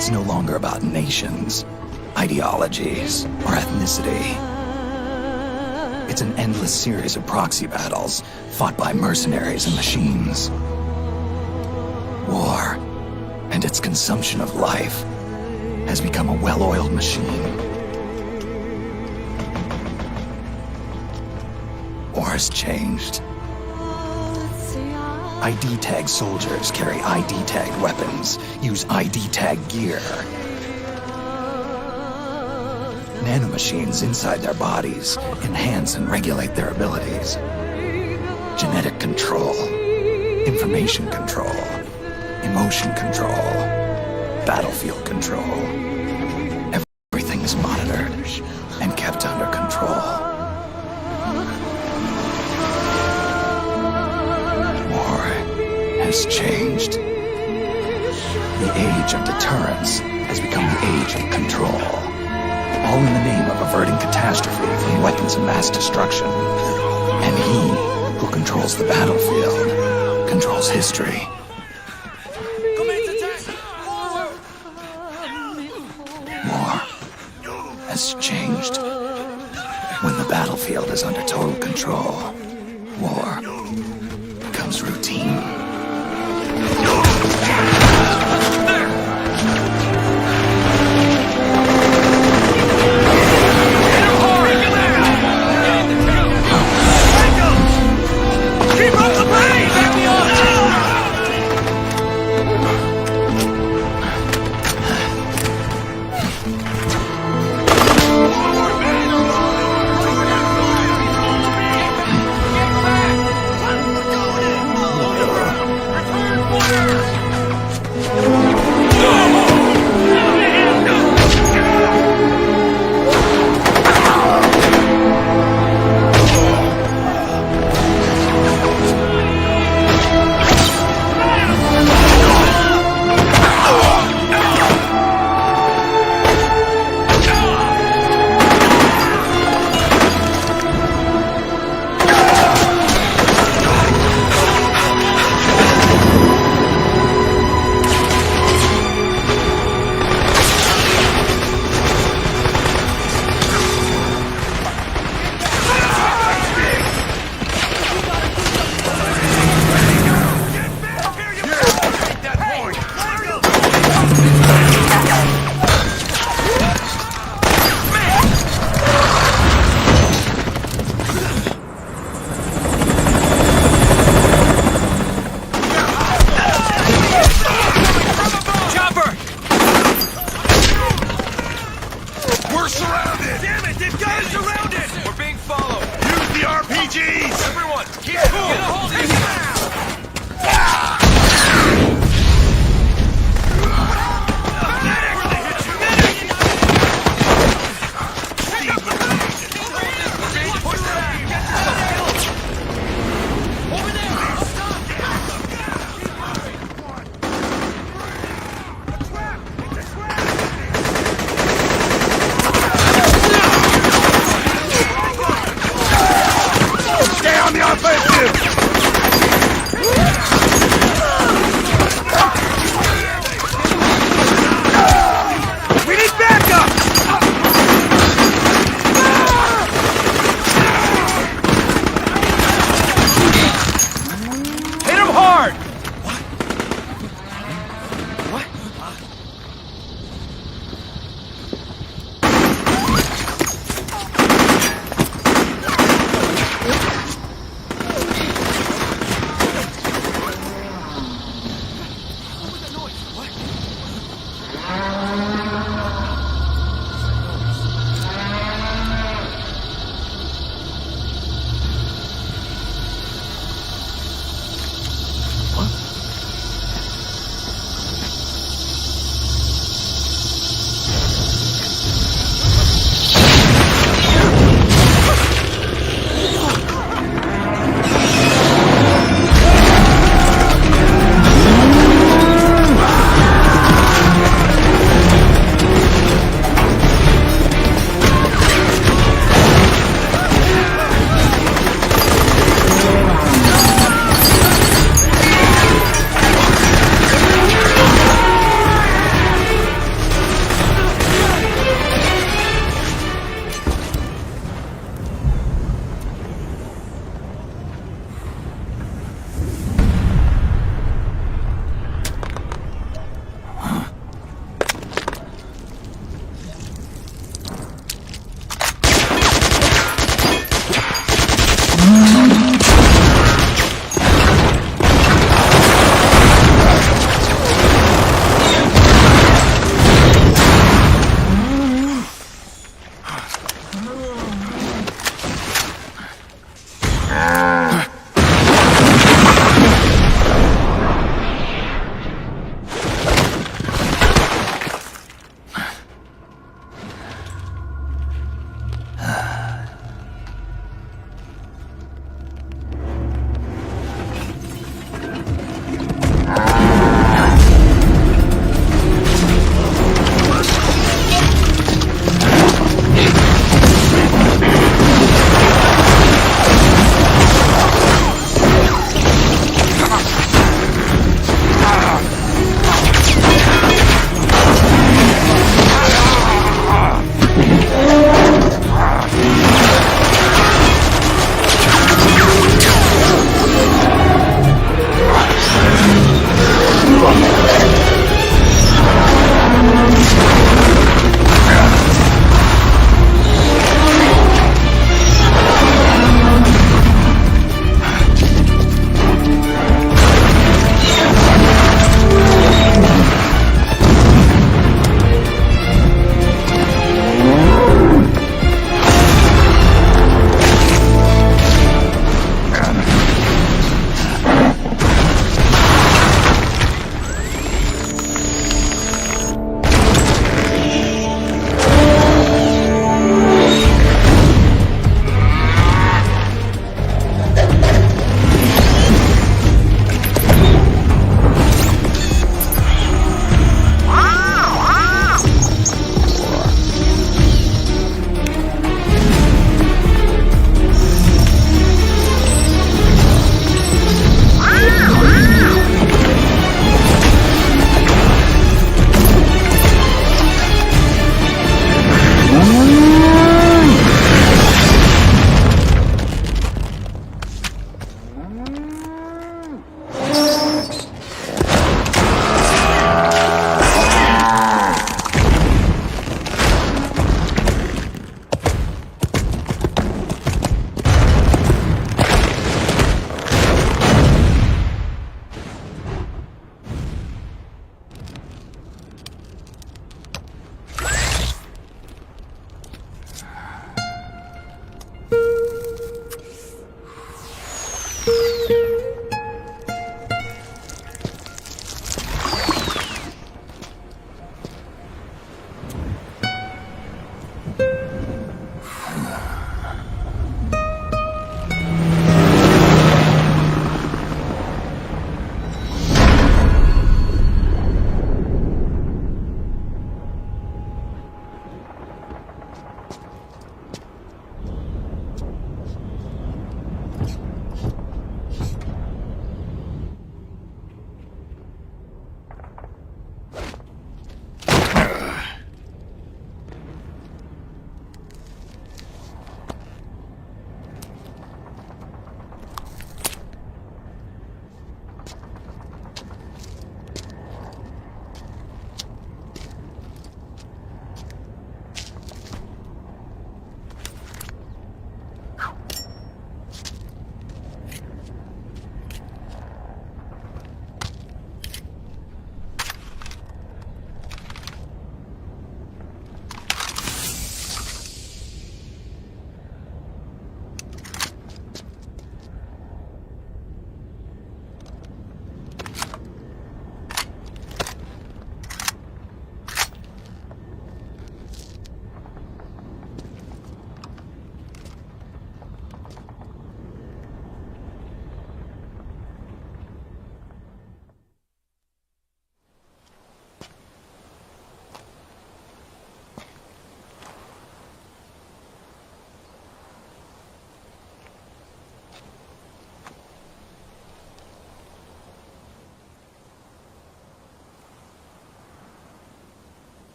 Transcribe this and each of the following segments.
It's no longer about nations, ideologies, or ethnicity. It's an endless series of proxy battles fought by mercenaries and machines. War and its consumption of life has become a well-oiled machine. War has changed. ID-tagged soldiers carry ID-tagged weapons, use ID-tagged gear. Nanomachines inside their bodies enhance and regulate their abilities. Genetic control, information control, emotion control, battlefield control. Everything is monitored and kept under control. War has changed. The age of deterrence has become the age of control. All in the name of averting catastrophe from weapons of mass destruction. And he who controls the battlefield controls history. War has changed. When the battlefield is under total control, war becomes routine.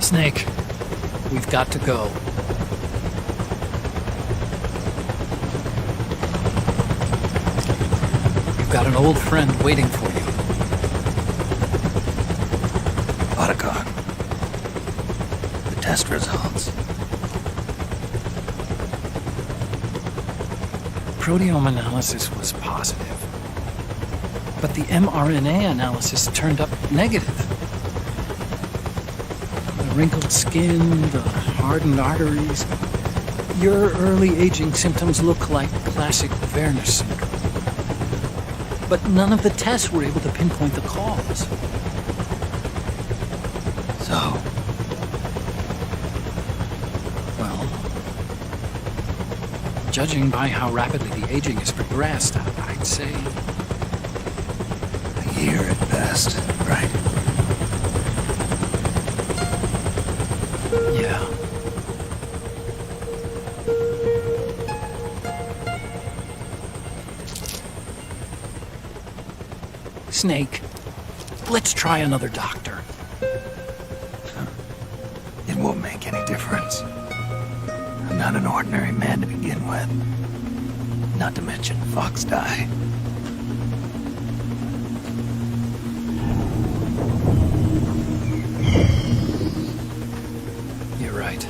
Snake, we've got to go. You've got an old friend waiting for you. Otacon. The test results. Proteome analysis was positive, but the mRNA analysis turned up negative. The wrinkled skin, the hardened arteries. Your early aging symptoms look like classic Werner syndrome. But none of the tests were able to pinpoint the cause. So? Well, Judging by how rapidly the aging has progressed, I'd say... A year at best, right? Yeah. Snake, let's try another doctor. It won't make any difference. I'm not an ordinary man to begin with. Not to mention Fox die. You're right.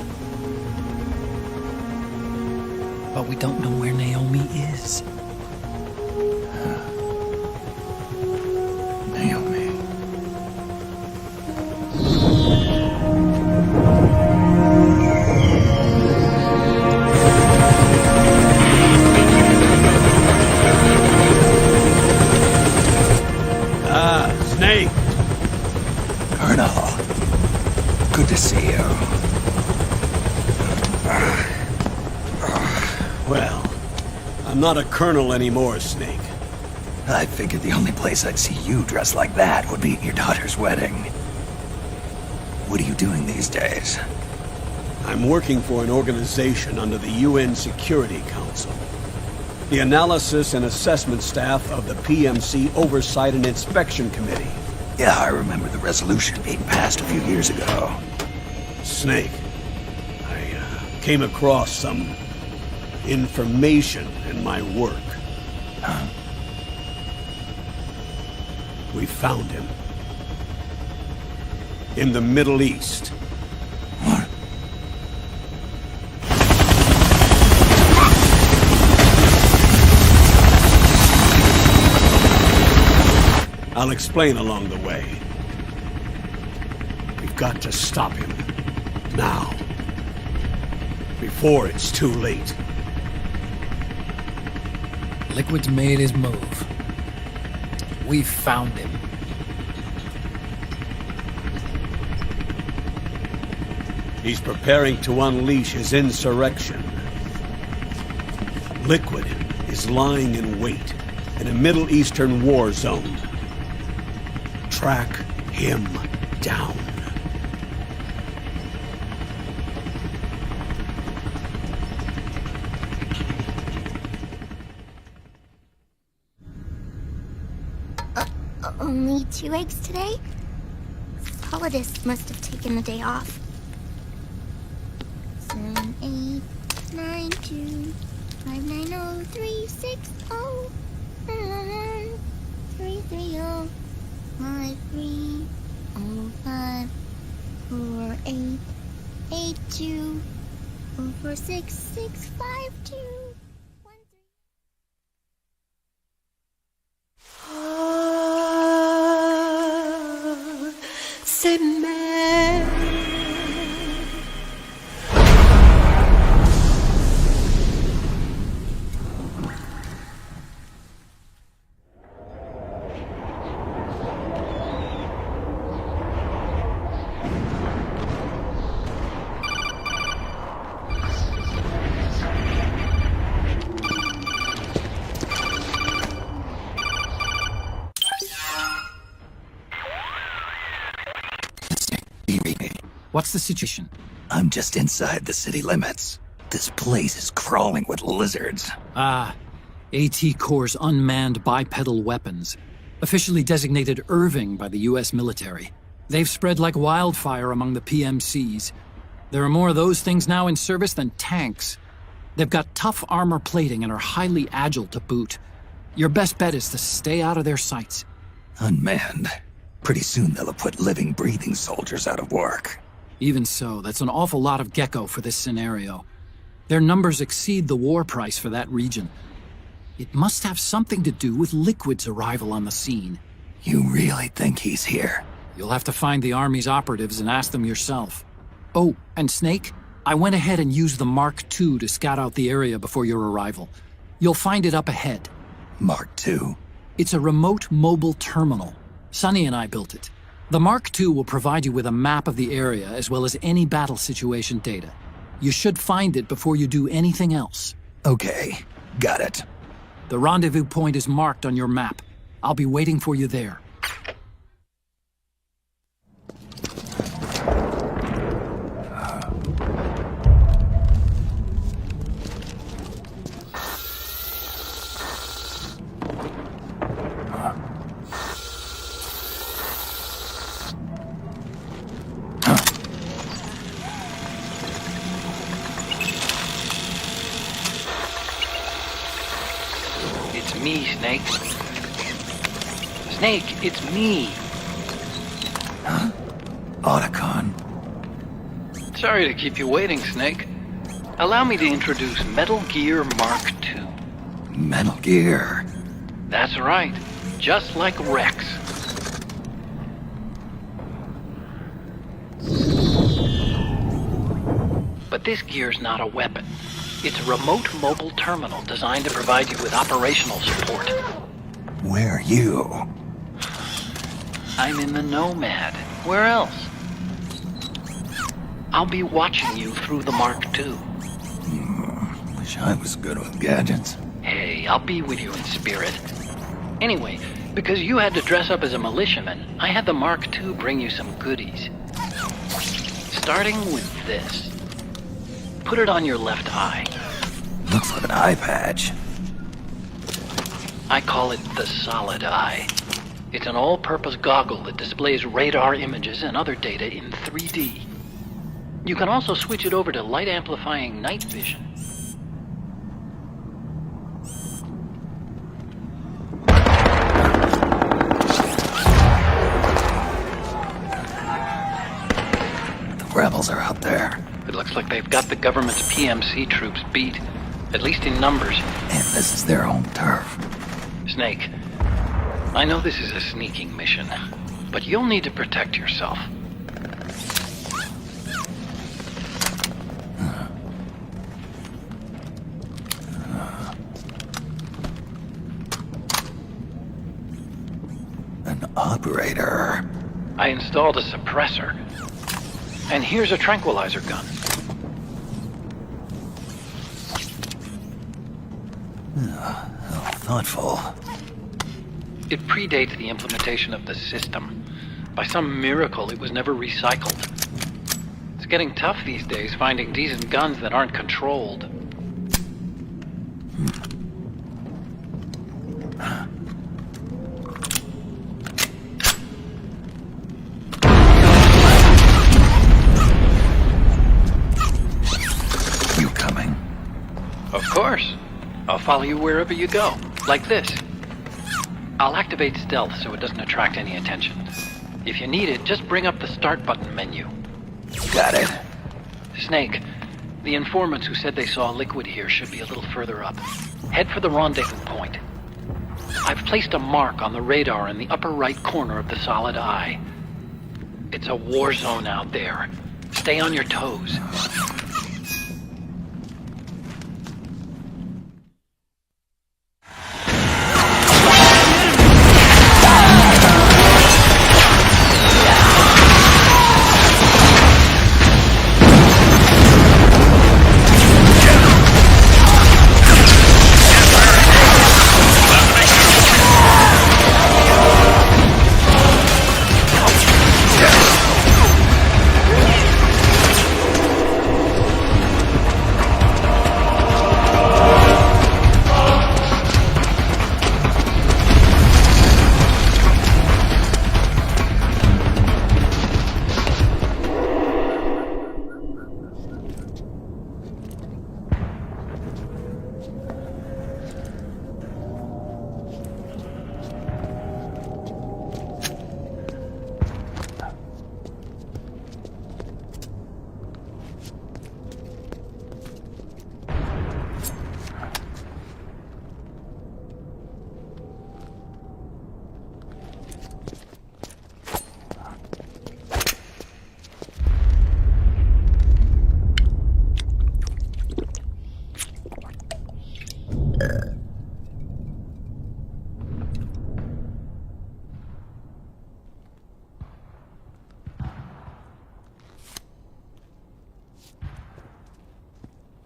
But we don't know where Naomi is. Naomi. Snake! Colonel. Good to see you. Well, I'm not a colonel anymore, Snake. I figured the only place I'd see you dressed like that would be at your daughter's wedding. What are you doing these days? I'm working for an organization under the UN Security Council. The Analysis and Assessment Staff of the PMC Oversight and Inspection Committee. Yeah, I remember the resolution being passed a few years ago. Snake, I came across some information in my work. Huh? We found him. In the Middle East. What? I'll explain along the way. We've got to stop him. Now. Before it's too late. Liquid's made his move. We found him. He's preparing to unleash his insurrection. Liquid is lying in wait in a Middle Eastern war zone. Track him down. Only 2 eggs today? Holidays must have taken the day off. 7, 8, 9, 2, 5, 9, 0, 3, 6, 0, 3, 3, 0, 5, 3, 0, 5, 4, 8, 8, 2, 4, 4, 6, 6, 5, 2. What's the situation? I'm just inside the city limits. This place is crawling with lizards. AT Corps' unmanned bipedal weapons, officially designated Irving by the US military. They've spread like wildfire among the PMCs. There are more of those things now in service than tanks. They've got tough armor plating and are highly agile to boot. Your best bet is to stay out of their sights. Unmanned. Pretty soon they'll have put living, breathing soldiers out of work. Even so, that's an awful lot of gecko for this scenario. Their numbers exceed the war price for that region. It must have something to do with Liquid's arrival on the scene. You really think he's here? You'll have to find the Army's operatives and ask them yourself. Oh, and Snake, I went ahead and used the Mark II to scout out the area before your arrival. You'll find it up ahead. Mark II? It's a remote mobile terminal. Sonny and I built it. The Mark II will provide you with a map of the area as well as any battle situation data. You should find it before you do anything else. Okay, got it. The rendezvous point is marked on your map. I'll be waiting for you there. It's me, Snake. Snake, it's me. Otacon. Sorry to keep you waiting, Snake. Allow me to introduce Metal Gear Mark II. Metal Gear. That's right. Just like Rex. But this gear's not a weapon. It's a remote mobile terminal designed to provide you with operational support. Where are you? I'm in the Nomad. Where else? I'll be watching you through the Mark II. Wish I was good with gadgets. Hey, I'll be with you in spirit. Anyway, because you had to dress up as a militiaman, I had the Mark II bring you some goodies. Starting with this. Put it on your left eye. Looks like an eye patch. I call it the Solid Eye. It's an all-purpose goggle that displays radar images and other data in 3D. You can also switch it over to light-amplifying night vision. The rebels are out there. It looks like they've got the government's PMC troops beat, at least in numbers. And this is their home turf. Snake, I know this is a sneaking mission, but you'll need to protect yourself. An operator. I installed a suppressor. And here's a tranquilizer gun. How thoughtful. It predates the implementation of the system. By some miracle, it was never recycled. It's getting tough these days finding decent guns that aren't controlled. You coming? Of course. I'll follow you wherever you go, like this. I'll activate stealth so it doesn't attract any attention. If you need it, just bring up the start button menu. Got it. Snake, the informants who said they saw liquid here should be a little further up. Head for the rendezvous point. I've placed a mark on the radar in the upper right corner of the Solid Eye. It's a war zone out there. Stay on your toes.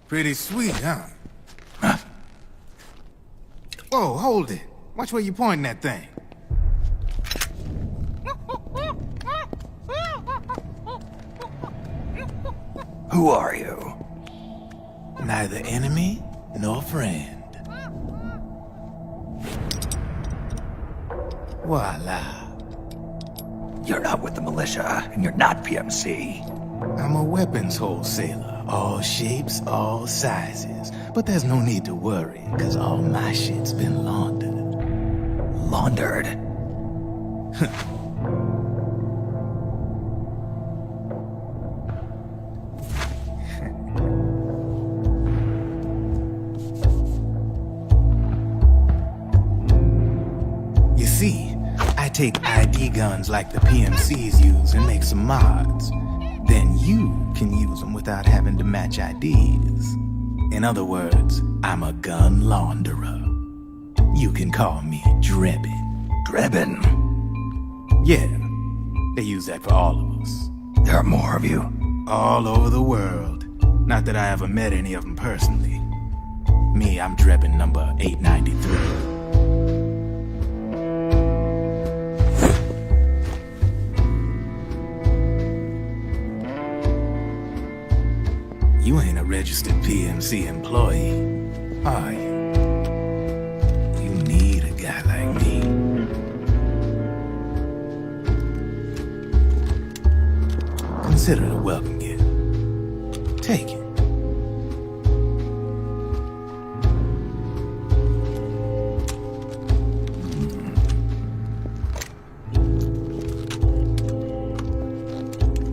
Pretty sweet, huh? Whoa, hold it. Watch where you pointing that thing. Who are you? Neither enemy nor friend. Voila. You're not with the militia, and you're not PMC. I'm a weapons wholesaler. All shapes, all sizes. But there's no need to worry, because all my shit's been laundered. Laundered? You see, I take ID guns like the PMCs use and make some mods. Then you can use them without having to match IDs. In other words, I'm a gun launderer. You can call me Drebin. Drebin? Yeah, they use that for all of us. There are more of you. All over the world. Not that I ever met any of them personally. Me, I'm Drebin number 893. You ain't a registered PMC employee, are you? You need a guy like me. Consider it a welcome gift. Take it.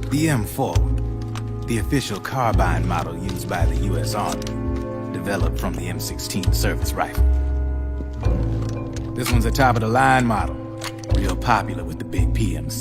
The M4. The official carbine model used by the U.S. Army, developed from the M16 service rifle. This one's a top-of-the-line model, real popular with the big PMC.